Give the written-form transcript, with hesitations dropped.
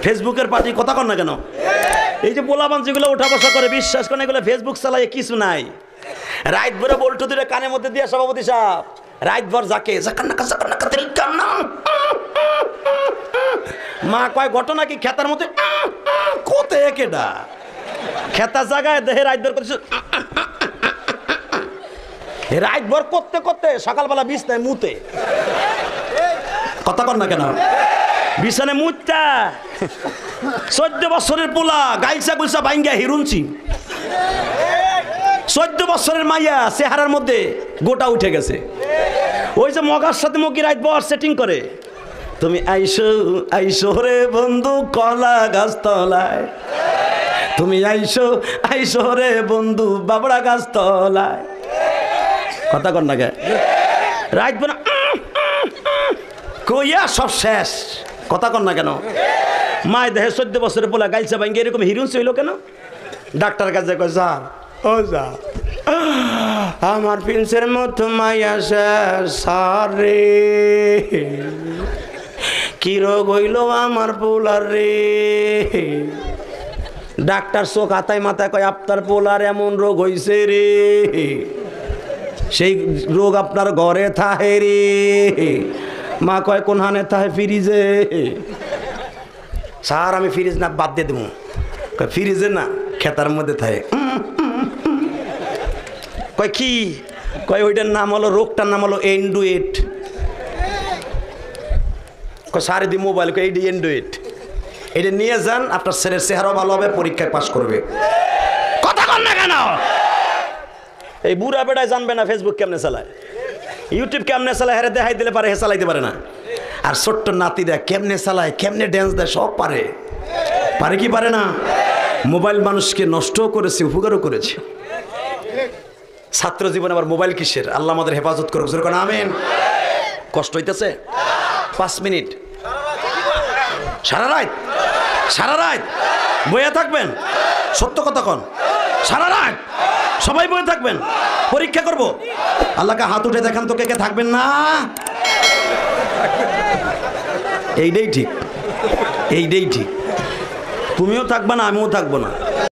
ফেসবুকের পার্টি কথা কন না কেন? এই যে পোলাপান যেগুলো উঠা বসা করে, বিশ্বাস করেন এগুলো ফেসবুক চালায় কিছু নাই। রাত ভরে বল্টু দিলে কানের মধ্যে দিয়ে সভাপতি সাহেব রাত ভর যাকে মা কয় ঘটনা কি খেতার মধ্যে কোথায় কেডা খেতা জায়গায় দেহে রাত ভর করছে, রাত ভর করতে করতে সকালবেলা বিছনায় মুতে। কথা কন না কেন? বিছানে মুতটা 14 বছরের পোলা গাইসা গুইসা ভাঙ্গা হিরুনছি, 14 বছরের মাইয়া চেহারার মধ্যে গোটা উঠে গেছে। ওই যে মগার সাথে মগি রাত বর সেটিং করে, তুমি আইসো আইসো রে বন্ধু কলা গাছ তলায়, তুমি আইসো আইসো রে বন্ধু বাবড়া গাছ তলায়। কথা কন না কে? রাত বনা কইয়া সব শেষ। কথা কন না কেন? মায় দেহে 14 বছরের পোলা গাইলসা ভাঙ্গে এরকম হিরুনছি হইল কেন? ডাক্তার কাছে কয় যা ও যা, আমার প্রিন্সের মতো মাইয়া সারে কি রোগ হইল আমার পোলার রে। ডাক্তার চোখ হাতায় মাথায় কয় আপনার পোলার এমন রোগ হইছে রে, সেই রোগ আপনার ঘরে থাহে রে। মা কয় কোন হানে থাহে? ফ্রিজে। স্যার আমি ফ্রিজ না বাদ দিয়ে দেবো। কয় ফ্রিজে না খেতার মধ্যে থাকে। কয় কি? কয় ওইটার নাম হলো, রোগটার নাম হলো এন্ডুয়েট। কয় সারে দি মোবাইল, কয় এইটা এন্ডুয়েট, এটা নিয়ে যান, আপনার ছেলের চেহারাও ভালো হবে, পরীক্ষায় পাস করবে। কথা কন না কেন? এই বুড়া বেটায় জানবে না ফেসবুক কেমনে চালায়, ইউটিউব কেমনে চালায়, হেরে দেখাই দিলে পারে, হে চালাইতে পারে না। আর ছোট্ট নাতিরা কেমনে চালায়, কেমনে ড্যান্স দেয়, সব পারে। পারে কি পারে না? মোবাইল মানুষকে নষ্টও করেছে, উপকারও করেছে। ছাত্র জীবনে আবার মোবাইল কিসের? আল্লাহ আমাদের হেফাজত করুক, জোরে কোন আমিন। কষ্ট হইতেছে? 5 মিনিট সারা রাত বইয়া থাকবেন? সত্য কথা কন, সারা রাত সবাই বইয়া থাকবেন? পরীক্ষা করব, আল্লাহকে হাত উঠে দেখান তো কে কে থাকবেন না। এইটাই ঠিক, এইটাই ঠিক। তুমিও থাকবে না, আমিও থাকবো না।